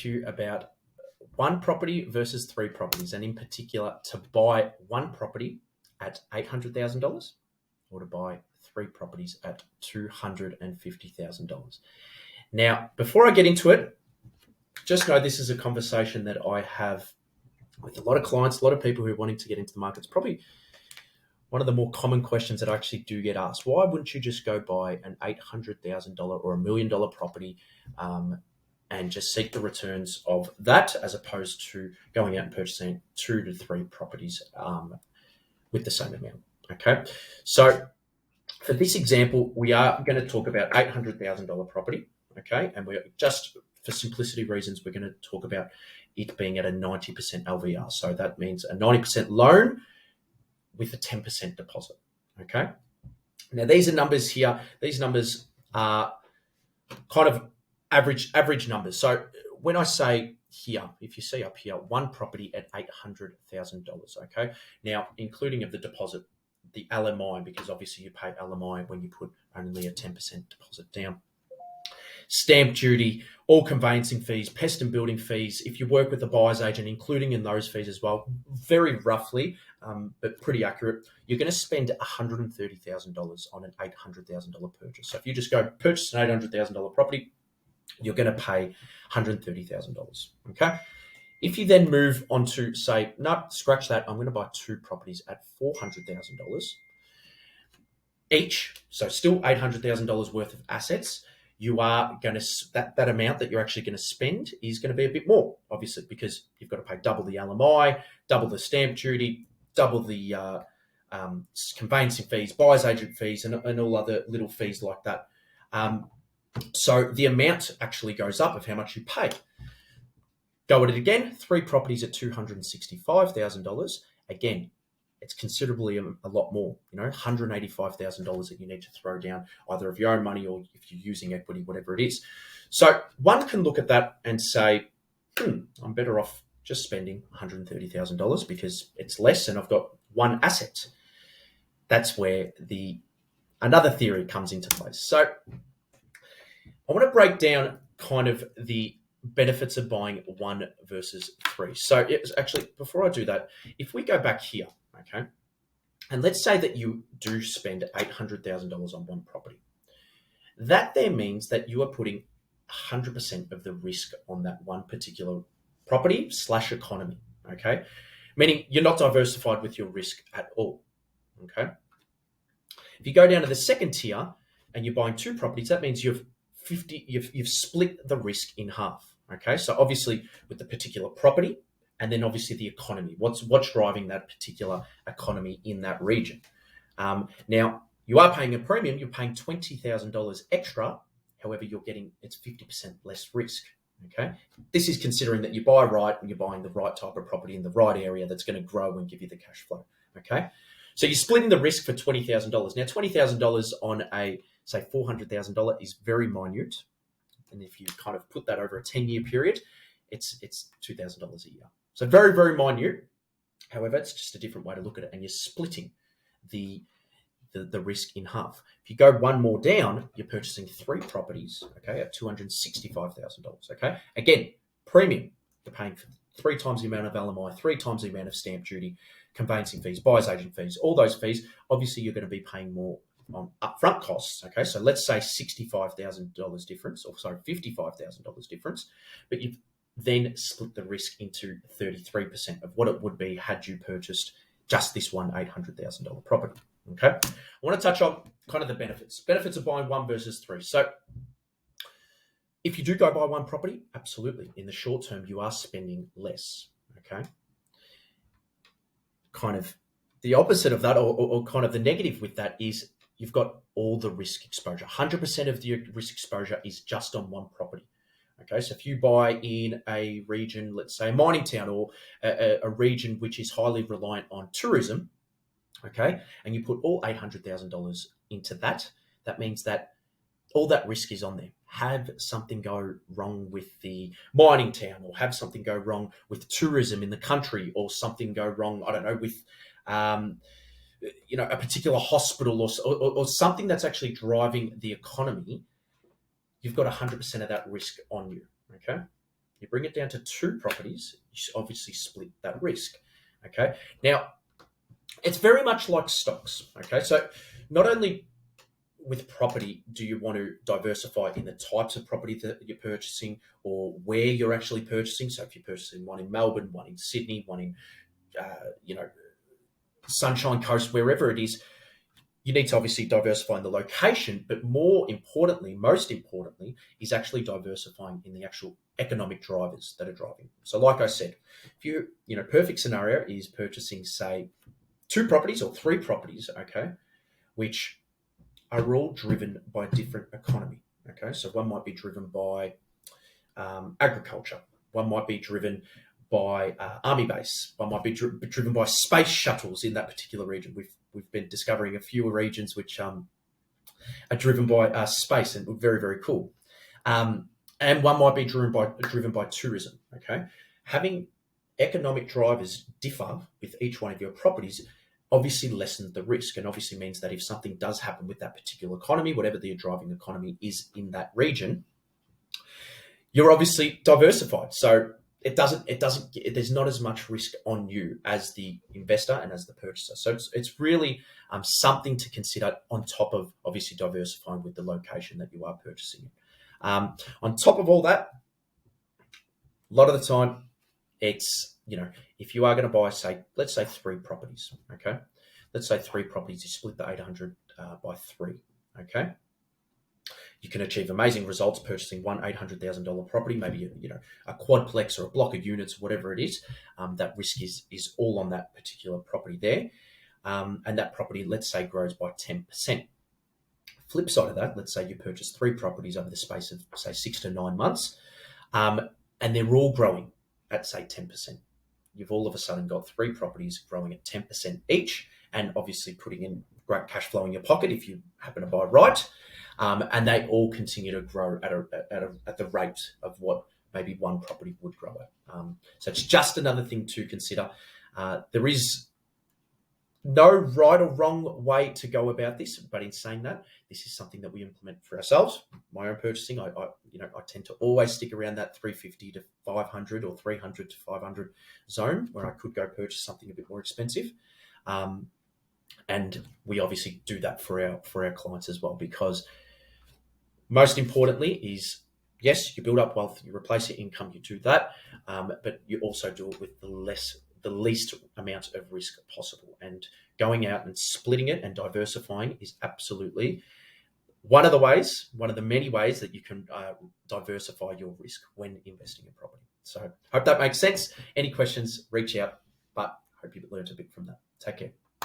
you about one property versus three properties, and in particular to buy one property at $800,000 or to buy three properties at $250,000. Now, before I get into it, just know this is a conversation that I have with a lot of clients, a lot of people who are wanting to get into the market. It's probably one of the more common questions that I actually do get asked. Why wouldn't you just go buy an $800,000 or $1 million property and just seek the returns of that, as opposed to going out and purchasing 2 to 3 properties with the same amount? Okay, so for this example, we are going to talk about $800,000 property. Okay, and we're just, for simplicity reasons, we're going to talk about it being at a 90% LVR. So that means a 90% loan with a 10% deposit. Okay. Now these are numbers here. These numbers are kind of average numbers. So when I say here, if you see up here, one property at $800,000. Okay. Now, including of the deposit, the LMI, because obviously you pay LMI when you put only a 10% deposit down. Stamp duty, all conveyancing fees, pest and building fees. If you work with the buyer's agent, including in those fees as well, very roughly, but pretty accurate, you're going to spend $130,000 on an $800,000 purchase. So if you just go purchase an $800,000 property, you're going to pay $130,000. Okay. If you then move on to say, no, scratch that, I'm going to buy 2 properties at $400,000 each, so still $800,000 worth of assets, you are going to, that amount that you're actually going to spend is going to be a bit more, obviously, because you've got to pay double the LMI, double the stamp duty, double the conveyancing fees, buyer's agent fees, and all other little fees like that. So the amount actually goes up of how much you pay. Go at it again, 3 properties at $265,000. Again, it's considerably a lot more, $185,000 that you need to throw down, either of your own money or if you're using equity, whatever it is. So one can look at that and say, I'm better off just spending $130,000 because it's less and I've got one asset. That's where another theory comes into place. So I want to break down kind of the benefits of buying 1 versus 3. So it's actually, before I do that, if we go back here, okay, and let's say that you do spend $800,000 on one property. That there means that you are putting 100% of the risk on that one particular property / economy, okay? Meaning you're not diversified with your risk at all, okay? If you go down to the second tier and you're buying 2 properties, that means you've split the risk in half, okay? So obviously with the particular property, and then obviously the economy. What's driving that particular economy in that region? Now, you are paying a premium. You're paying $20,000 extra. However, it's 50% less risk, okay? This is considering that you buy right and you're buying the right type of property in the right area that's going to grow and give you the cash flow, okay? So you're splitting the risk for $20,000. Now, $20,000 on a, say, $400,000 is very minute. And if you kind of put that over a 10-year period, it's $2,000 a year. So very, very minute. However, it's just a different way to look at it. And you're splitting the risk in half. If you go one more down, you're purchasing 3 properties, okay, at $265,000, okay? Again, premium. You're paying for 3 times the amount of LMI, 3 times the amount of stamp duty, conveyancing fees, buyer's agent fees, all those fees. Obviously, you're going to be paying more on upfront costs, okay? So let's say $65,000 difference, or sorry, $55,000 difference, but you've then split the risk into 33% of what it would be had you purchased just this one $800,000 property, okay? I want to touch on kind of the benefits of buying 1 versus 3. So if you do go buy 1 property, absolutely. In the short term, you are spending less, okay? Kind of the opposite of that, or kind of the negative with that, is you've got all the risk exposure. 100% of the risk exposure is just on 1 property. Okay, so if you buy in a region, let's say a mining town, or a region which is highly reliant on tourism, okay, and you put all $800,000 into that, that means that all that risk is on there. Have something go wrong with the mining town, or have something go wrong with tourism in the country, or something go wrong, I don't know, with a particular hospital, or something that's actually driving the economy. You've got 100% of that risk on you, okay? You bring it down to 2 properties, you obviously split that risk. Okay. Now, it's very much like stocks. Okay. So not only with property do you want to diversify in the types of property that you're purchasing or where you're actually purchasing. So if you're purchasing one in Melbourne, one in Sydney, one in, Sunshine Coast, wherever it is, you need to obviously diversify in the location, but most importantly, is actually diversifying in the actual economic drivers that are driving. So like I said, if perfect scenario is purchasing, say, 2 properties or 3 properties, okay, which are all driven by a different economy. Okay, so one might be driven by agriculture, one might be driven by army base, one might be driven by space shuttles in that particular region. We've been discovering a few regions which are driven by space, and very, very cool. And one might be driven by tourism. Okay, having economic drivers differ with each one of your properties obviously lessens the risk, and obviously means that if something does happen with that particular economy, whatever the driving economy is in that region, you're obviously diversified. So there's not as much risk on you as the investor and as the purchaser. So it's really something to consider on top of obviously diversifying with the location that you are purchasing. On top of all that, a lot of the time, it's, if you are going to buy, let's say 3 properties, okay? Let's say 3 properties, you split the 800 by 3, okay? You can achieve amazing results purchasing one $800,000 property, maybe a quadplex or a block of units, whatever it is. That risk is all on that particular property there, and that property, let's say, grows by 10%. Flip side of that, let's say you purchase 3 properties over the space of, say, 6 to 9 months, and they're all growing at, say, 10%. You've all of a sudden got 3 properties growing at 10% each, and obviously putting in great cash flow in your pocket if you happen to buy right. And they all continue to grow at the rate of what maybe one property would grow at. So it's just another thing to consider. There is no right or wrong way to go about this, but in saying that, this is something that we implement for ourselves. My own purchasing, I tend to always stick around that 350 to 500 or 300 to 500 zone, where I could go purchase something a bit more expensive. And we obviously do that for our clients as well, because most importantly is, yes, you build up wealth, you replace your income, you do that, but you also do it with the least amount of risk possible. And going out and splitting it and diversifying is absolutely one of the many ways that you can diversify your risk when investing in property. So hope that makes sense. Any questions, reach out, but hope you learned a bit from that. Take care.